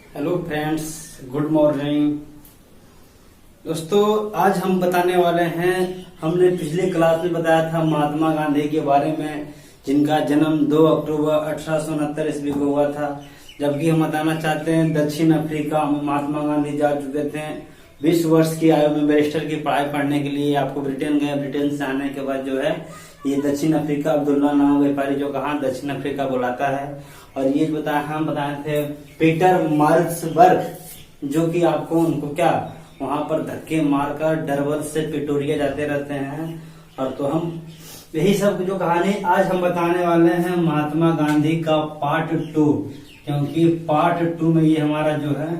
Hello friends, good morning. दोस्तों, आज हम बताने वाले हैं, हमने पिछले क्लास में बताया था महात्मा गांधी के बारे में, जिनका जन्म 2 अक्टूबर 1869 ईस्वी को हुआ था। जबकि हम बताना चाहते हैं दक्षिण अफ्रीका में महात्मा गांधी जा चुके थे 20 वर्ष की आयु में बैरिस्टर की पढ़ाई पढ़ने के लिए। आपको ब्रिटेन गए, ब्रिटेन से आने के बाद जो है ये दक्षिण अफ्रीका, अब्दुल्ला नाम व्यापारी जो कहा दक्षिण अफ्रीका बुलाता है। और ये हम बताए थे पीटर मार्क्सबर्ग, जो कि आपको उनको क्या वहां पर धक्के मारकर डरबल से पिटोरिया जाते रहते हैं। और तो हम यही सब जो कहानी आज हम बताने वाले हैं महात्मा गांधी का पार्ट 2, क्योंकि पार्ट 2 में ये हमारा जो है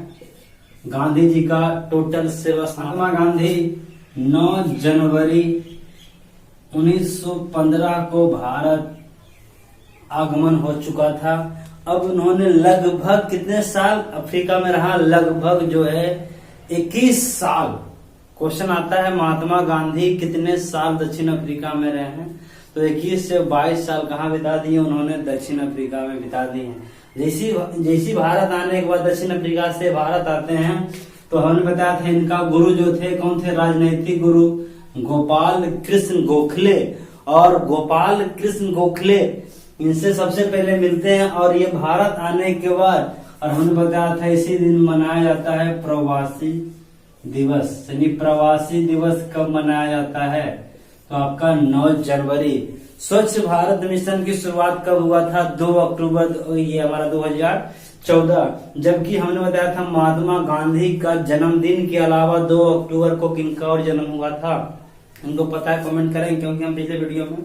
गांधी जी का टोटल सिलेबस। महात्मा गांधी 9 जनवरी 1915 को भारत आगमन हो चुका था। अब उन्होंने लगभग कितने साल अफ्रीका में रहा? लगभग जो है 21 साल। क्वेश्चन आता है महात्मा गांधी कितने साल दक्षिण अफ्रीका में रहे हैं? तो 21 से 22 साल कहाँ बिता दिए उन्होंने? दक्षिण अफ्रीका में बिता दिए हैं। जैसी भारत आने के बाद दक्षिण अफ्रीका से भारत आते हैं तो हमने बताया था इनका गुरु जो थे कौन थे? राजनीतिक गुरु गोपाल कृष्ण गोखले। और गोपाल कृष्ण गोखले इनसे सबसे पहले मिलते हैं। और ये भारत आने के बाद, और हमने बताया था इसी दिन मनाया जाता है प्रवासी दिवस। यानी प्रवासी दिवस कब मनाया जाता है? तो आपका 9 जनवरी। स्वच्छ भारत मिशन की शुरुआत कब हुआ था? 2 अक्टूबर, ये हमारा 2014। जबकि हमने बताया था महात्मा गांधी का जन्मदिन के अलावा 2 अक्टूबर को किनका और जन्म हुआ था? हमको पता है, कमेंट करें, क्योंकि हम पिछले वीडियो में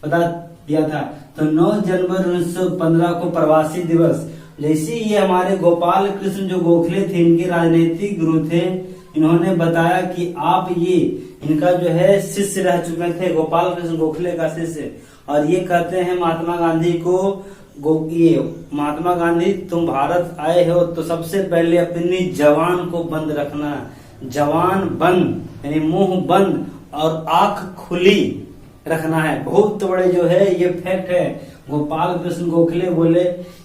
बता दिया था। तो 9 जनवरी 1915 को प्रवासी दिवस। जैसे ये हमारे गोपाल कृष्ण जो गोखले थे, इनके राजनीतिक गुरु थे, इन्होंने बताया कि आप ये इनका जो है शिष्य रह चुके थे, गोपाल कृष्ण गोखले का शिष्य। और ये कहते हैं महात्मा गांधी को, ये महात्मा गांधी तुम भारत आए हो तो सबसे पहले अपनी जबान को बंद रखना। जबान बंद यानी मुंह बंद और आंख खुली रखना है। बहुत बड़े जो है ये फैक्ट है। गोपाल कृष्ण गोखले बोले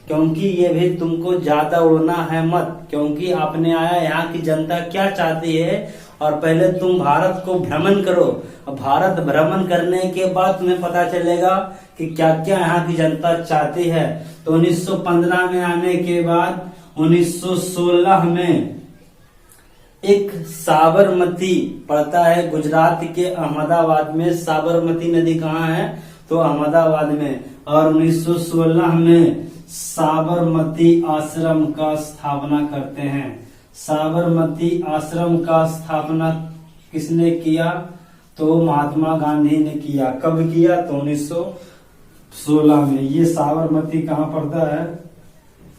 क्योंकि ये भी तुमको ज्यादा उड़ना है मत, क्योंकि आपने आया यहाँ की जनता क्या चाहती है, और पहले तुम भारत को भ्रमण करो। भारत भ्रमण करने के बाद तुम्हें पता चलेगा कि क्या क्या यहाँ की जनता चाहती है। तो 1915 में आने के बाद 1916 में एक साबरमती पड़ता है गुजरात के अहमदाबाद में। साबरमती नदी कहाँ है? तो अहमदाबाद में। और 1916 में साबरमती आश्रम का स्थापना करते हैं। साबरमती आश्रम का स्थापना किसने किया? तो महात्मा गांधी ने किया। कब किया? तो 1916 में। ये साबरमती कहाँ पड़ता है?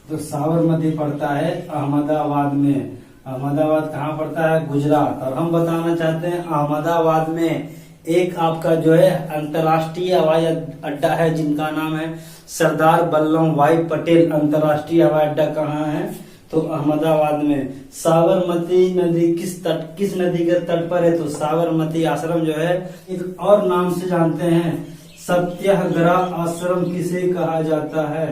तो साबरमती पड़ता है अहमदाबाद में। अहमदाबाद कहाँ पड़ता है? गुजरात। और हम बताना चाहते हैं अहमदाबाद में एक आपका जो है अंतर्राष्ट्रीय हवाई अड्डा है, जिनका नाम है सरदार वल्लभ भाई पटेल अंतर्राष्ट्रीय हवाई अड्डा। कहाँ है? तो अहमदाबाद में। साबरमती नदी किस नदी के तट पर है? तो साबरमती आश्रम जो है एक और नाम से जानते हैं, सत्याग्रह आश्रम किसे कहा जाता है?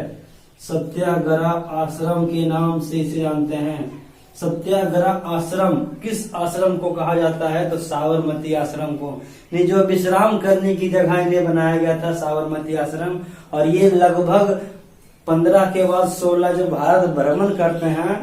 सत्याग्रह आश्रम के नाम से इसे जानते हैं। सत्याग्रह आश्रम किस आश्रम को कहा जाता है? तो साबरमती आश्रम को। ये जो विश्राम करने की जगह इन्हें बनाया गया था साबरमती आश्रम। और ये लगभग 15 के बाद 16 जब भारत भ्रमण करते हैं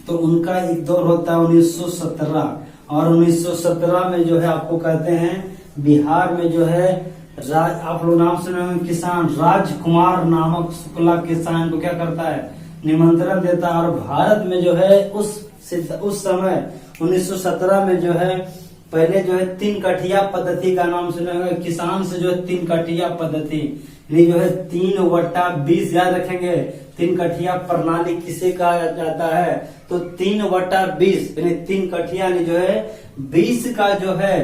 तो उनका एक दौर होता है 1917। और 1917 में जो है आपको कहते हैं बिहार में जो है आप लोग नाम सुने होंगे, किसान राजकुमार नामक शुक्ला किसान को क्या करता है? निमंत्रण देता है। और भारत में जो है उस समय 1917 में जो है पहले जो है 3 कठिया पद्धति का नाम सुना होगा। किसान से जो है 3 कठिया पद्धति, ये जो है 3/20 याद रखेंगे। 3 कठिया प्रणाली किसे कहा जाता है? तो 3/20 यानी 3 कठिया जो है 20 का जो है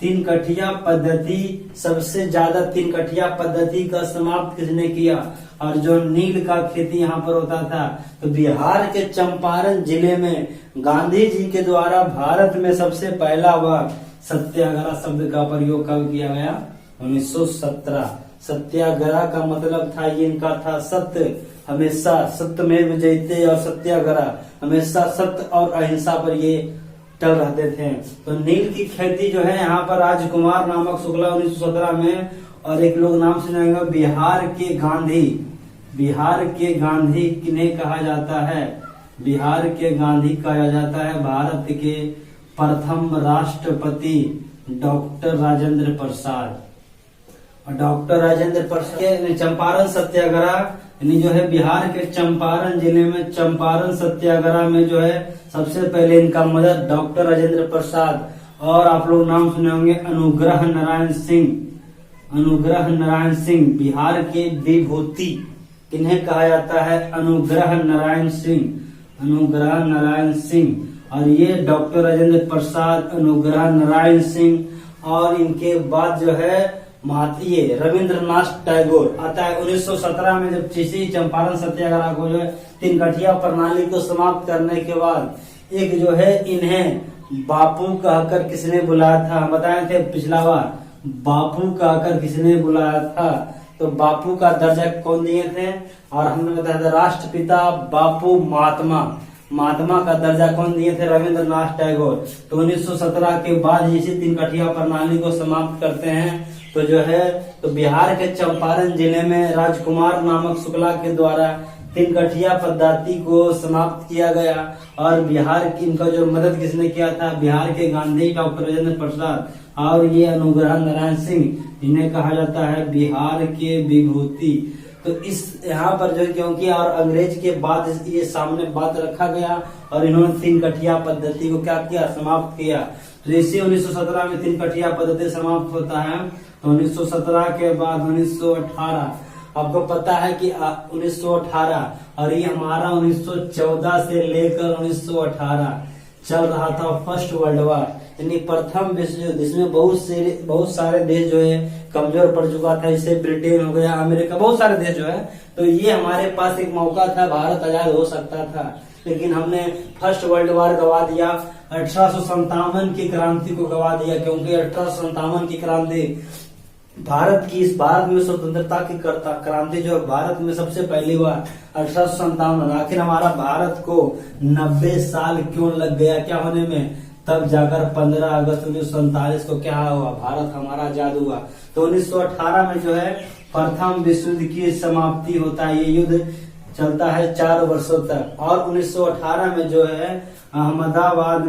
3 कठिया पद्धति। सबसे ज्यादा 3 कठिया पद्धति का समाप्त किसने किया? और जो नील का खेती यहाँ पर होता था, तो बिहार के चंपारण जिले में गांधी जी के द्वारा भारत में सबसे पहला वह सत्याग्रह शब्द का प्रयोग कब किया गया? 1917। सत्याग्रह का मतलब था ये इनका था सत्य हमेशा सत्यमेव जयते और सत्याग्रह, हमेशा सत्य और अहिंसा पर ये टल रहते थे। तो नील की खेती जो है यहाँ पर राजकुमार नामक शुक्ला 1917 में, और एक लोग नाम सुनेंगे बिहार के गांधी। बिहार के गांधी किन्हें कहा जाता है? बिहार के गांधी कहा जाता है भारत के प्रथम राष्ट्रपति डॉक्टर राजेंद्र प्रसाद। और डॉक्टर राजेंद्र प्रसाद के चंपारण सत्याग्रह यानी जो है बिहार के चंपारण जिले में चंपारण सत्याग्रह में जो है सबसे पहले इनका मदद डॉक्टर राजेंद्र प्रसाद, और आप लोग नाम सुने होंगे अनुग्रह नारायण सिंह। अनुग्रह नारायण सिंह बिहार के विभूति किन्हें कहा जाता है? अनुग्रह नारायण सिंह। अनुग्रह नारायण सिंह और ये डॉक्टर राजेंद्र प्रसाद, अनुग्रह नारायण सिंह, और इनके बाद जो है ये रविंद्रनाथ टैगोर आता है 1917 में, जब किसी चंपारण सत्याग्रह को जो है तीन गठिया प्रणाली को समाप्त करने के बाद एक जो है इन्हें बापू कहकर किसने बुलाया था? हम बताए थे पिछला बार, बापू कहकर किसने बुलाया था? तो बापू का दर्जा कौन दिए थे? और हमने बताया था राष्ट्रपिता बापू महात्मा का दर्जा कौन दिए थे? रविंद्रनाथ टैगोर। तो 1917 के बाद इसी तीन कठिया प्रणाली को समाप्त करते हैं। तो जो है तो बिहार के चंपारण जिले में राजकुमार नामक शुक्ला के द्वारा तीन कठिया पद्धति को समाप्त किया गया। और बिहार की इनका जो मदद किसने किया था? बिहार के गांधी डॉक्टर राजेंद्र प्रसाद, और ये अनुग्रह नारायण सिंह, इन्हें कहा जाता है बिहार के विभूति। तो इस यहाँ पर जो क्योंकि और अंग्रेज के बाद ये सामने बात रखा गया और इन्होंने तीन कठिया पद्धति को क्या किया? समाप्त किया। तो इसी 1917 में तीन कठिया पद्धति समाप्त होता है। तो 1917 के बाद 1918, आपको पता है कि 1918 और ये हमारा 1914 से लेकर 1918 चल रहा था फर्स्ट वर्ल्ड वार, यानी प्रथम विश्व युद्ध। इसमें बहुत सारे देश जो है कमजोर पड़ चुका था, जैसे ब्रिटेन हो गया, अमेरिका, बहुत सारे देश जो है। तो ये हमारे पास एक मौका था, भारत आजाद हो सकता था, लेकिन हमने फर्स्ट वर्ल्ड वार गवा दिया। 1857 की क्रांति को गवा दिया, क्योंकि 1857 की क्रांति भारत में स्वतंत्रता की क्रांति जो भारत में सबसे पहली बार 1857। आखिर हमारा भारत को 90 साल क्यों लग गया क्या होने में? तब जाकर 15 अगस्त 1947 को क्या हुआ? भारत हमारा आजाद हुआ। तो 1918 में जो है प्रथम विश्व युद्ध की समाप्ति होता है। ये युद्ध चलता है 4 वर्षों तक। और 1918 में जो है अहमदाबाद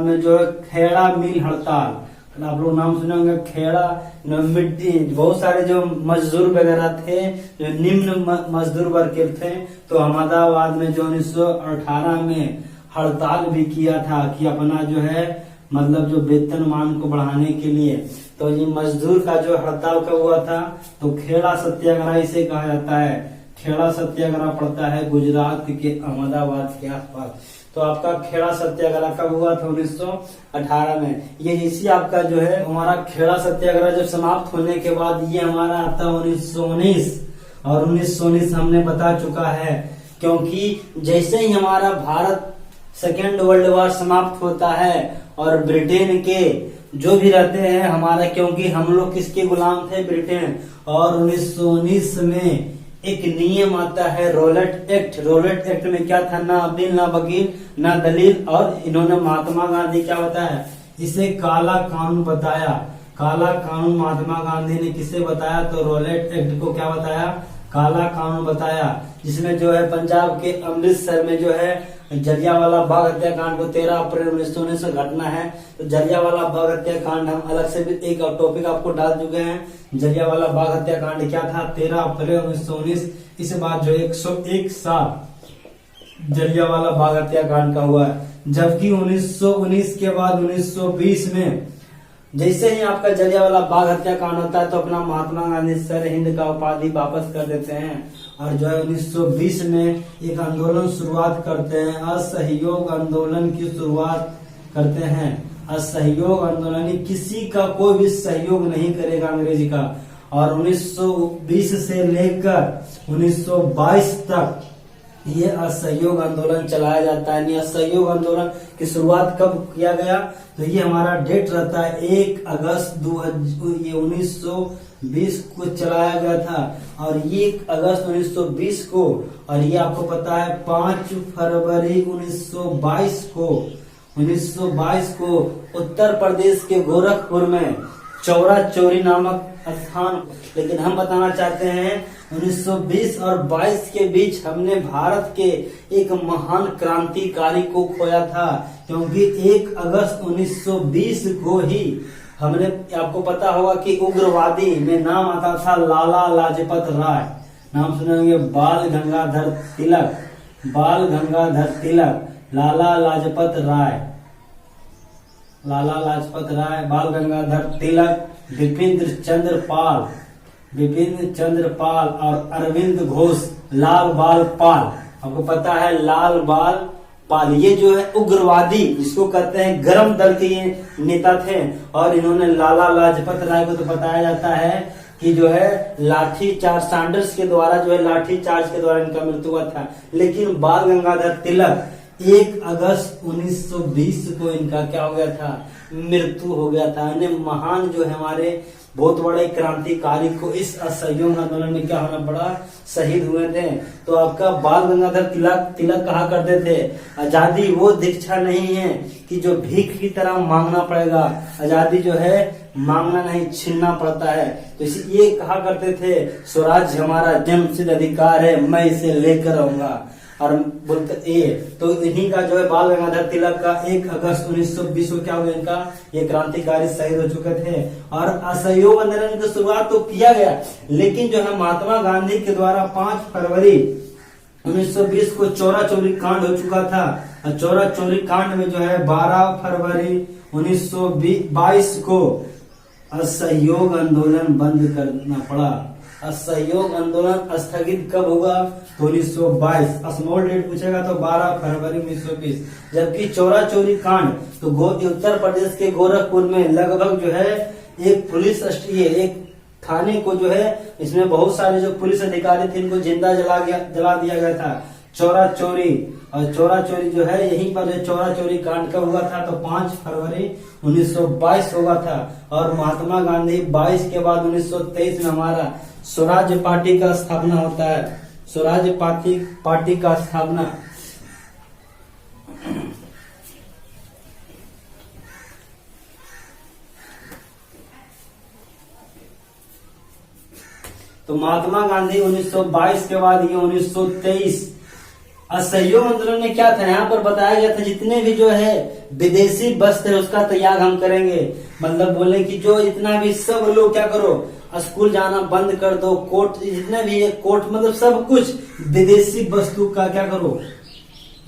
में जो है खेड़ा मिल हड़ताल, आप लोग नाम सुने होंगे खेड़ा मिट्टी, बहुत सारे जो मजदूर वगैरह थे जो निम्न मजदूर वर्ग के थे, तो अहमदाबाद में जो 1918 में हड़ताल भी किया था कि अपना जो है मतलब जो वेतनमान को बढ़ाने के लिए। तो ये मजदूर का जो हड़ताल कब हुआ था? तो खेड़ा सत्याग्रह इसे कहा जाता है। खेड़ा सत्याग्रह पड़ता है गुजरात के अहमदाबाद के आसपास। तो आपका खेड़ा सत्याग्रह कब हुआ था? 1918 में। ये इसी आपका जो है हमारा खेड़ा सत्याग्रह जब समाप्त होने के बाद ये हमारा आता है 1919, और 1919 हमने बता चुका है, क्योंकि जैसे ही हमारा भारत सेकेंड वर्ल्ड वार समाप्त होता है और ब्रिटेन के जो भी रहते हैं हमारा, क्योंकि हम लोग किसके गुलाम थे? ब्रिटेन। और 1919 में एक नियम आता है रोलेट एक्ट। रोलेट एक्ट में क्या था? ना अब्दुल, ना वकील, ना दलील, और इन्होंने महात्मा गांधी क्या बताया? इसे काला कानून बताया। काला कानून महात्मा गांधी ने किसे बताया? तो रोलेट एक्ट को क्या बताया? काला कानून बताया, जिसमें जो है पंजाब के अमृतसर में जो है जलियांवाला बाग हत्याकांड को 13 अप्रैल 1919 से घटना है। तो जलियांवाला बाग हत्याकांड हम अलग से भी एक टॉपिक आपको डाल चुके हैं। जलियांवाला बाग हत्याकांड क्या था? 13 अप्रैल 1919। इस बार जो 101 साल जलियांवाला बाग हत्याकांड का हुआ है। जबकि 1919 के बाद 1920 में जैसे ही आपका जलियांवाला बाग हत्याकांड होता है तो अपना महात्मा गांधी सर हिंद का उपाधि वापस कर देते हैं, और जो है 1920 में एक आंदोलन शुरुआत करते हैं, असहयोग आंदोलन की शुरुआत करते हैं। असहयोग आंदोलन, किसी का कोई भी सहयोग नहीं करेगा अंग्रेजी का। और 1920 से लेकर 1922 तक ये असहयोग आंदोलन चलाया जाता है। असहयोग आंदोलन की शुरुआत कब किया गया? तो ये हमारा डेट रहता है 1 अगस्त 1922 1920 को चलाया गया था। और ये 1 अगस्त 1920 को, और ये आपको पता है 5 फरवरी 1922 को उत्तर प्रदेश के गोरखपुर में चौरा चौरी नामक स्थान। लेकिन हम बताना चाहते हैं 1920 और 22 के बीच हमने भारत के एक महान क्रांतिकारी को खोया था, क्योंकि 1 अगस्त 1920 को ही हमने, आपको पता होगा कि उग्रवादी में नाम आता था लाला लाजपत राय, नाम सुने होंगे, बाल गंगाधर तिलक, लाला लाजपत राय, बाल गंगाधर तिलक, बिपिन चंद्र पाल और अरविंद घोष, लाल बाल पाल। आपको पता है लाल बाल पाल, ये जो है उग्रवादी जिसको कहते हैं गरम दल के ये नेता थे। और इन्होंने लाला लाजपत राय को तो बताया जाता है कि जो है लाठी चार्ज, सैंडर्स के द्वारा जो है लाठी चार्ज के द्वारा इनका मृत्यु हुआ था। लेकिन बाल गंगाधर तिलक 1 अगस्त 1920 को इनका क्या हो गया था, मृत्यु हो गया था। इन्हें महान जो है हमारे बहुत बड़े क्रांतिकारी को इस असहयोग आंदोलन में क्या होना पड़ा, शहीद हुए थे। तो आपका बाल गंगाधर तिलक कहा करते थे, आजादी वो दीक्षा नहीं है कि जो भीख की तरह मांगना पड़ेगा, आजादी जो है मांगना नहीं छीनना पड़ता है। तो ये कहा करते थे, स्वराज हमारा जन्मसिद्ध अधिकार है, मैं इसे लेकर रहूंगा। और बोलते ये तो इन्हीं का जो है बाल गंगाधर तिलक का 1 अगस्त 1920 को क्या हुआ, इनका ये क्रांतिकारी शहीद हो चुके थे। और असहयोग आंदोलन की शुरुआत तो किया गया, लेकिन जो है महात्मा गांधी के द्वारा 5 फरवरी 1920 को चौरा चौरी कांड हो चुका था। और चौरा चौरी कांड में जो है 12 फरवरी 1922 को असहयोग आंदोलन बंद करना पड़ा। असहयोग आंदोलन स्थगित कब होगा, तो 1922, स्मॉल डेट पूछेगा तो 12 फरवरी 1920। जबकि चौरा चौरी कांड तो उत्तर प्रदेश के गोरखपुर में लगभग जो है एक थाने को जो है, इसमें बहुत सारे जो पुलिस अधिकारी थे इनको जिंदा जला दिया गया था। चौरा चौरी जो है यहीं पर चौरा चौरी कांड कब हुआ था, तो 5 फरवरी 1922 हुआ था। और महात्मा गांधी 22 के बाद 1923 में हमारा स्वराज्य पार्टी का स्थापना होता है। स्वराज्य पार्टी का स्थापना तो महात्मा गांधी 1922 के बाद ये 1923 असहयोग आंदोलन में क्या था, यहाँ पर बताया गया था जितने भी जो है विदेशी वस्त्र है उसका त्याग हम करेंगे। मतलब बोले कि जो इतना भी सब लोग क्या करो, स्कूल जाना बंद कर दो, कोर्ट जितने भी है कोर्ट मतलब सब कुछ विदेशी वस्तु का क्या करो,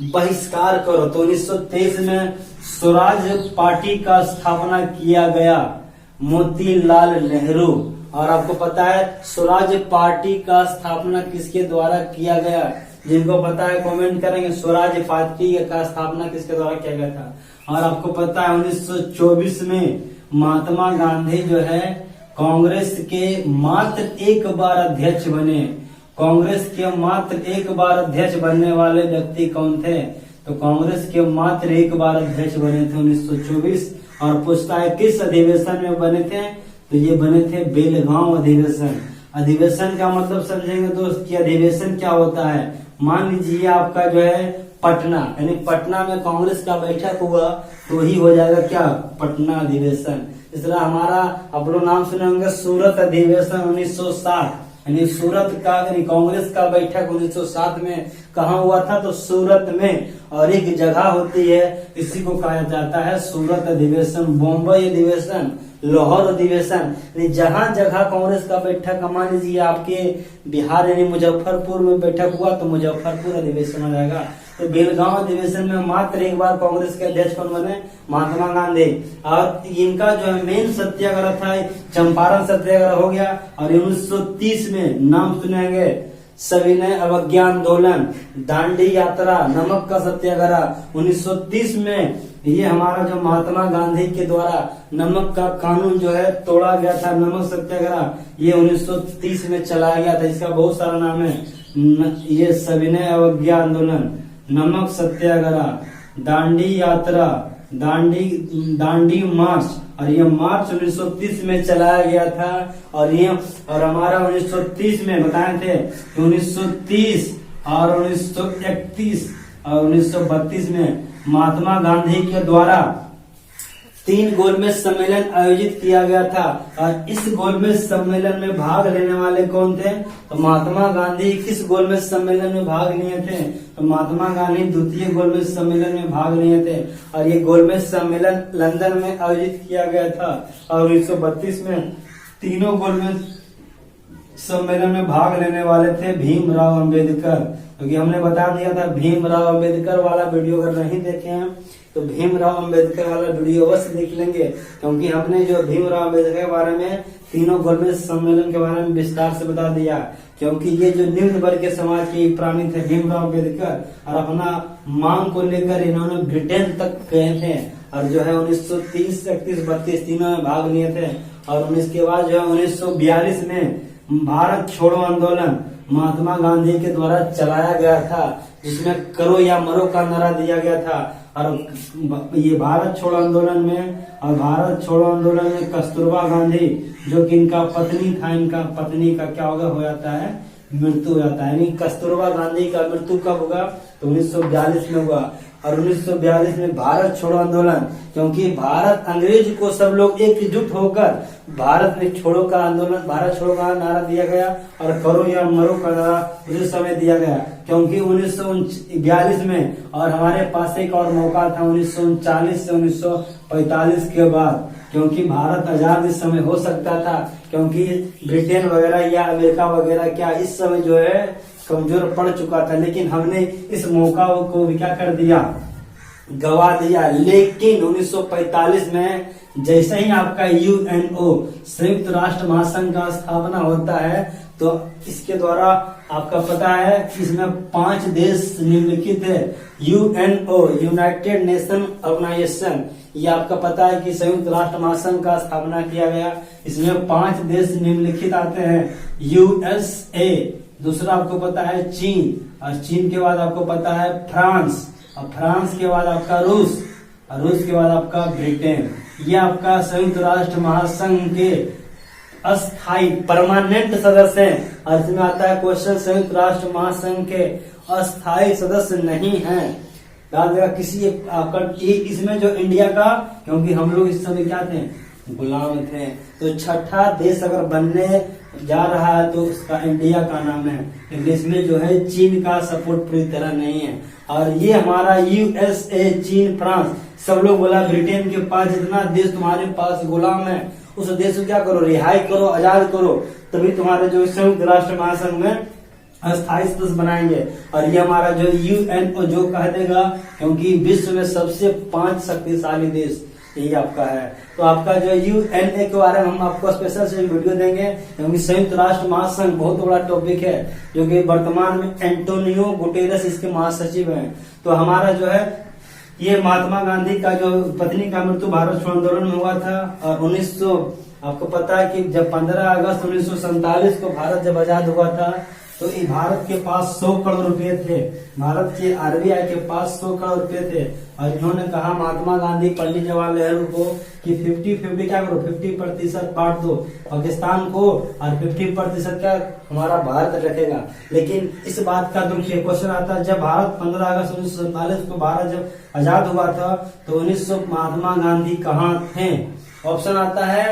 बहिष्कार करो। तो 1923 में स्वराज पार्टी का स्थापना किया गया, मोतीलाल नेहरू। और आपको पता है स्वराज पार्टी का स्थापना किसके द्वारा किया गया, जिनको पता है कमेंट करेंगे, स्वराज पार्टी का स्थापना किसके द्वारा किया गया था। और आपको पता है 1924 में महात्मा गांधी जो है कांग्रेस के मात्र एक बार अध्यक्ष बने। कांग्रेस के मात्र एक बार अध्यक्ष बनने वाले व्यक्ति कौन थे, तो कांग्रेस के मात्र एक बार अध्यक्ष बने थे 1924। और पूछता है किस अधिवेशन में बने थे, तो ये बने थे बेलगांव अधिवेशन। अधिवेशन का मतलब समझेंगे दोस्त कि अधिवेशन क्या होता है। मान लीजिए आपका जो है पटना, यानी पटना में कांग्रेस का बैठक हुआ तो ही हो जाएगा क्या, पटना अधिवेशन। इस तरह हमारा आप लोग नाम सुने होंगे सूरत अधिवेशन 1960, यानी सूरत का यानी कांग्रेस का बैठक 1907 में कहाँ हुआ था, तो सूरत में। और एक जगह होती है इसी को कहा जाता है सूरत अधिवेशन, बॉम्बे अधिवेशन, लाहौर अधिवेशन। जहाँ जगह कांग्रेस का बैठक, मान लीजिए आपके बिहार यानी मुजफ्फरपुर में बैठक हुआ तो मुजफ्फरपुर अधिवेशन हो जाएगा। तो बेलगांव अधिवेशन में मात्र एक बार कांग्रेस के अध्यक्ष कौन बने, महात्मा गांधी। और इनका जो है मेन सत्याग्रह था चंपारण सत्याग्रह हो गया। और 1930 में नाम सुनेंगे सविनय अवज्ञा आंदोलन, दांडी यात्रा, नमक का सत्याग्रह। 1930 में ये हमारा जो महात्मा गांधी के द्वारा नमक का कानून जो है तोड़ा गया था, नमक सत्याग्रह, ये 1930 में चलाया गया था। इसका बहुत सारा नाम है, ये सविनय अवज्ञा आंदोलन, नमक सत्याग्रह, दांडी यात्रा, दांडी मार्च और ये मार्च 1930 में चलाया गया था। और हमारा 1930 में बताए थे कि 1930 और 1931 और 1932 में महात्मा गांधी के द्वारा 3 गोलमेज सम्मेलन आयोजित किया गया था। और इस गोलमेज सम्मेलन में भाग लेने वाले कौन थे? तो महात्मा गांधी किस गोलमेज सम्मेलन में भाग लिए थे? तो महात्मा गांधी द्वितीय गोलमेज सम्मेलन में भाग लिए थे। और ये गोलमेज सम्मेलन लंदन में आयोजित किया गया था। और 1932 में तीनों गोलमेज सम्मेलन में भाग लेने वाले थे भीमराव अंबेडकर। क्योंकि हमने बता दिया था भीमराव अंबेडकर वाला वीडियो अगर नहीं देखे हैं तो भीमराव अंबेडकर वाला वीडियो अवश्य देख लेंगे। क्योंकि हमने जो भीमराव अंबेडकर के बारे में तीनों गोलमेज सम्मेलन के बारे में विस्तार से बता दिया। क्योंकि ये जो निम्न वर्ग के समाज के प्राणी थे भीमराव अंबेडकर, और अपना मांग को लेकर इन्होंने ब्रिटेन तक गए थे। और जो है 1930, 31, 32 तीनों में भाग लिए थे। और इसके बाद जो है 1942 में भारत छोड़ो आंदोलन महात्मा गांधी के द्वारा चलाया गया था, जिसमें करो या मरो का नारा दिया गया था। और ये भारत छोड़ो आंदोलन में कस्तूरबा गांधी जो कि इनका पत्नी था, इनका पत्नी का क्या होगा हो जाता है, मृत्यु हो जाता है। यानी कस्तूरबा गांधी का मृत्यु कब होगा? तो 1942 में हुआ। और 1942 में भारत छोड़ो आंदोलन, क्योंकि भारत अंग्रेज को सब लोग एकजुट होकर भारत में छोड़ो का आंदोलन, भारत छोड़ो का नारा दिया गया। और करो या मरो का नारा उस समय दिया गया। क्योंकि 1942 में और हमारे पास एक और मौका था 1939 से 1945 के बाद, क्योंकि भारत आजाद इस समय हो सकता था। क्योंकि ब्रिटेन वगैरह या अमेरिका वगैरह क्या इस समय जो है कमजोर पड़ चुका था। लेकिन हमने इस मौका को भी क्या कर दिया, गवा दिया। लेकिन 1945 में जैसे ही आपका यूएनओ संयुक्त राष्ट्र महासंघ का स्थापना होता है, तो इसके द्वारा आपका पता है कि इसमें 5 देश निम्नलिखित है। यूएनओ यूनाइटेड नेशन ऑर्गेनाइजेशन, ये आपका पता है कि संयुक्त राष्ट्र महासंघ का स्थापना किया गया। इसमें 5 देश निम्नलिखित आते हैं। यूएसए, दूसरा आपको पता है चीन, और चीन के बाद आपको पता है फ्रांस, और फ्रांस के बाद आपका रूस, और रूस के बाद आपका ब्रिटेन। ये आपका संयुक्त राष्ट्र महासंघ के अस्थायी परमानेंट सदस्य हैं। और इसमें आता है क्वेश्चन, संयुक्त राष्ट्र महासंघ के अस्थायी सदस्य नहीं हैं। याद रखा किसी आपका इसमें जो इंडिया का, क्योंकि हम लोग इस समय क्या थे, गुलाम थे, तो छठा देश अगर बनने जा रहा है तो उसका इंडिया का नाम है। लेकिन इसमें जो है चीन का सपोर्ट पूरी तरह नहीं है। और ये हमारा यूएसए, चीन, फ्रांस, सब लोग बोला ब्रिटेन के पास जितना देश तुम्हारे पास गुलाम है उस देश को क्या करो, रिहाई करो, आजाद करो, तभी तुम्हारे जो संयुक्त राष्ट्र महासंघ में अस्थायी सदस्य बनाएंगे। और ये हमारा जो यूएनओ जो कह देगा, क्योंकि विश्व में सबसे 5 शक्तिशाली देश यही आपका है। तो आपका जो यूएनए के बारे में हम आपको स्पेशल से वीडियो देंगे, क्योंकि संयुक्त राष्ट्र महासंघ बहुत बड़ा टॉपिक है, जो कि वर्तमान में एंटोनियो गुटेरेस इसके महासचिव हैं। तो हमारा जो है ये महात्मा गांधी का जो पत्नी का मृत्यु भारत छोड़ो आंदोलन में हुआ था। और आपको पता है कि जब 15 अगस्त 1947 को भारत जब आजाद हुआ था, तो भारत के पास 100 करोड़ रुपए थे। भारत के आरबीआई के पास 100 करोड़ रुपए थे। और इन्होंने कहा महात्मा गांधी, पंडित जवाहरलाल नेहरू को कि 50-50 क्या करो, 50% बांट दो पाकिस्तान को, और 50% क्या हमारा भारत रखेगा। लेकिन इस बात का दुख है, क्वेश्चन आता है, जब भारत 15 अगस्त 1947 को भारत जब आजाद हुआ था तो 1900 महात्मा गांधी कहाँ थे? ऑप्शन आता है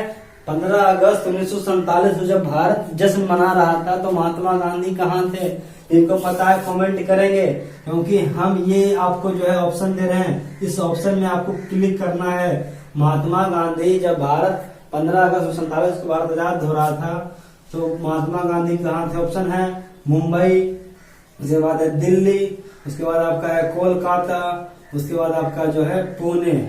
15 अगस्त 1947 को जब भारत जश्न मना रहा था तो महात्मा गांधी कहाँ थे? इनको पता है कमेंट करेंगे, क्योंकि हम ये आपको जो है ऑप्शन दे रहे हैं। इस ऑप्शन में आपको क्लिक करना है। महात्मा गांधी जब भारत 15 अगस्त 1947 को भारत आजाद हो रहा था तो महात्मा गांधी कहाँ थे? ऑप्शन है मुंबई, उसके बाद है दिल्ली, उसके बाद आपका है कोलकाता, उसके बाद आपका जो है पुणे।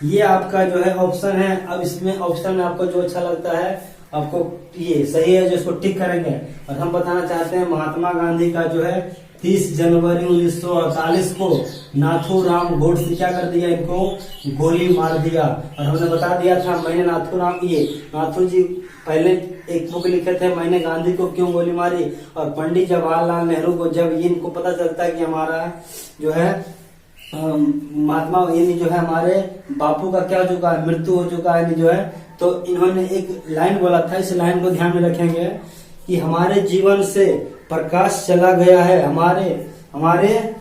ये आपका जो है ऑप्शन है। अब इसमें ऑप्शन में आपको जो अच्छा लगता है आपको ये सही है जो इसको टिक करेंगे। और हम बताना चाहते हैं महात्मा गांधी का जो है 30 जनवरी 1948 को नाथूराम गोडसे क्या कर दिया, इनको गोली मार दिया। और हमने बता दिया था, मैंने नाथू जी पहले एक बुक लिखे थे, मैंने गांधी को क्यों गोली मारी। और पंडित जवाहरलाल नेहरू को जब ये इनको पता चलता है कि हमारा जो है महात्मा यानी जो है हमारे बापू का क्या हो चुका है, मृत्यु हो चुका है, यानी जो है तो इन्होंने एक लाइन बोला था, इस लाइन को ध्यान में रखेंगे कि हमारे जीवन से प्रकाश चला गया है, हमारे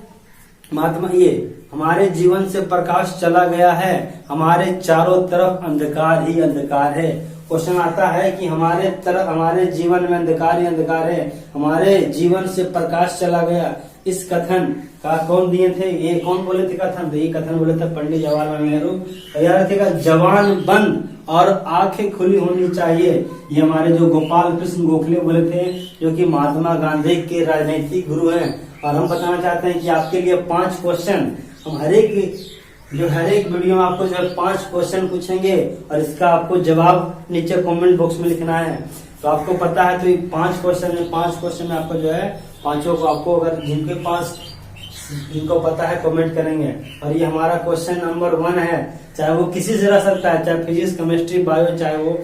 महात्मा ये हमारे जीवन से प्रकाश चला गया है, हमारे चारों तरफ अंधकार ही अंधकार है। क्वेश्चन आता है कि हमारे जीवन में अंधकार ही अंधकार है, हमारे जीवन से प्रकाश चला गया। इस कथन का कौन दिए थे, ये कौन बोले थे कथन, तो ये कथन बोले थे पंडित जवाहरलाल नेहरू। याद रखिएगा, जवान बंद और आंखें खुली होनी चाहिए, ये हमारे जो गोपाल कृष्ण गोखले बोले थे, जो कि महात्मा गांधी के राजनीतिक गुरु हैं। और हम बताना चाहते हैं कि आपके लिए 5 क्वेश्चन हम हर एक वीडियो में आपको जो है 5 क्वेश्चन पूछेंगे और इसका आपको जवाब नीचे कमेंट बॉक्स में लिखना है। तो आपको पता है तो ये 5 क्वेश्चन में आपको जो है पांचों को आपको अगर जिनको पता है कमेंट करेंगे। और ये हमारा क्वेश्चन नंबर 1 है, चाहे वो किसी से रह सकता है, चाहे फिजिक्स केमिस्ट्री बायो, चाहे वो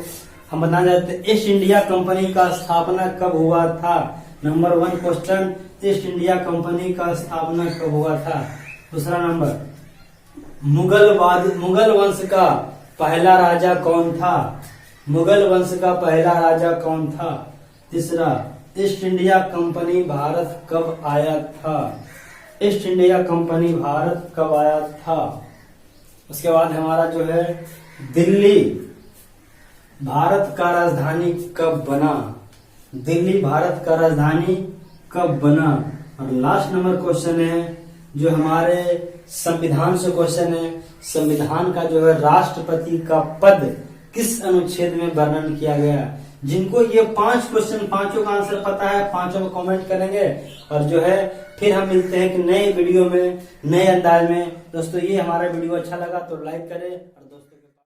हम बताना चाहते हैं ईस्ट इंडिया कंपनी का स्थापना कब हुआ था। Number 1 question, east India company का स्थापना कब हुआ था। दूसरा नंबर, मुगल वंश का पहला राजा कौन था, मुगल वंश का पहला राजा कौन था। तीसरा, ईस्ट इंडिया कंपनी भारत कब आया था, ईस्ट इंडिया कंपनी भारत कब आया था। उसके बाद हमारा जो है दिल्ली भारत का राजधानी कब बना, दिल्ली भारत का राजधानी कब बना। और लास्ट नंबर क्वेश्चन है जो हमारे संविधान से क्वेश्चन है, संविधान का जो है राष्ट्रपति का पद किस अनुच्छेद में वर्णन किया गया। जिनको ये 5 क्वेश्चन, पांचों का आंसर पता है, पांचों में कमेंट करेंगे। और जो है फिर हम मिलते हैं कि नए वीडियो में नए अंदाज में। दोस्तों ये हमारा वीडियो अच्छा लगा तो लाइक करें।